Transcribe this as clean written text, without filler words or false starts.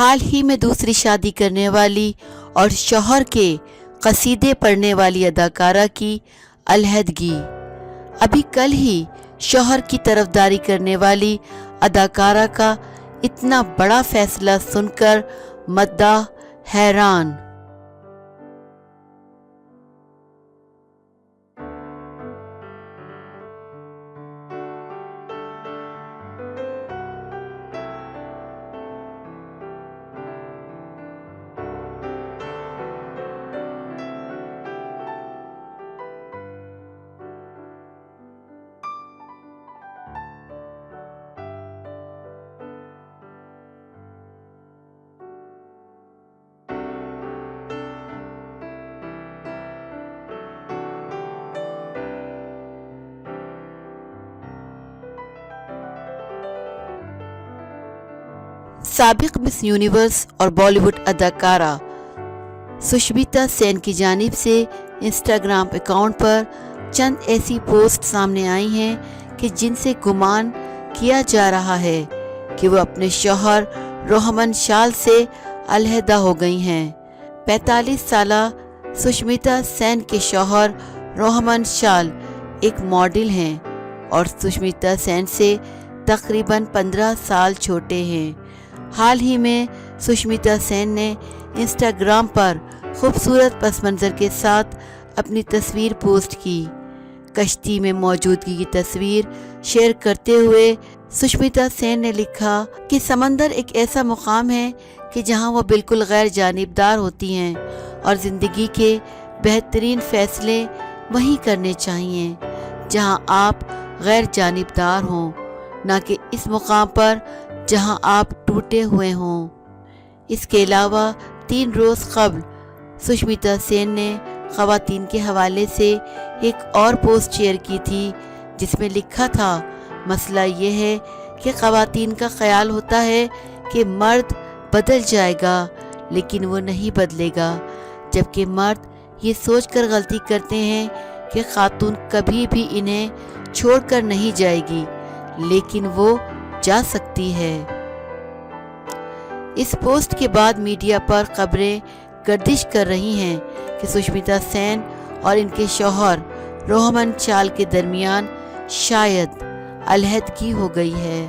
حال ہی میں دوسری شادی کرنے والی اور شوہر کے قصیدے پڑھنے والی اداکارہ کی علیحدگی۔ ابھی کل ہی شوہر کی طرفداری کرنے والی اداکارہ کا اتنا بڑا فیصلہ سن کر مداح حیران۔ سابق مس یونیورس اور بالی ووڈ اداکارہ سشمیتا سین کی جانب سے انسٹاگرام اکاؤنٹ پر چند ایسی پوسٹ سامنے آئی ہیں کہ جن سے گمان کیا جا رہا ہے کہ وہ اپنے شوہر روہمن شال سے علیحدہ ہو گئی ہیں۔ 45 سالہ سشمیتا سین کے شوہر روہمن شال ایک ماڈل ہیں اور سشمیتا سین سے تقریباً 15 سال چھوٹے ہیں۔ حال ہی میں سشمیتا سین نے انسٹاگرام پر خوبصورت پس منظر کے ساتھ اپنی تصویر پوسٹ کی۔ کشتی میں موجودگی کی تصویر شیئر کرتے ہوئے سشمیتا سین نے لکھا کہ سمندر ایک ایسا مقام ہے کہ جہاں وہ بالکل غیر جانبدار ہوتی ہیں اور زندگی کے بہترین فیصلے وہیں کرنے چاہیے جہاں آپ غیر جانبدار ہوں، نہ کہ اس مقام پر جہاں آپ ٹوٹے ہوئے ہوں۔ اس کے علاوہ 3 روز قبل سشمیتا سین نے خواتین کے حوالے سے ایک اور پوسٹ شیئر کی تھی جس میں لکھا تھا، مسئلہ یہ ہے کہ خواتین کا خیال ہوتا ہے کہ مرد بدل جائے گا لیکن وہ نہیں بدلے گا، جبکہ مرد یہ سوچ کر غلطی کرتے ہیں کہ خاتون کبھی بھی انہیں چھوڑ کر نہیں جائے گی لیکن وہ جا سکتی ہے۔ اس پوسٹ کے بعد میڈیا پر خبریں گردش کر رہی ہیں کہ سشمیتا سین اور ان کے شوہر روہمن شال کے درمیان شاید علیحدگی ہو گئی ہے۔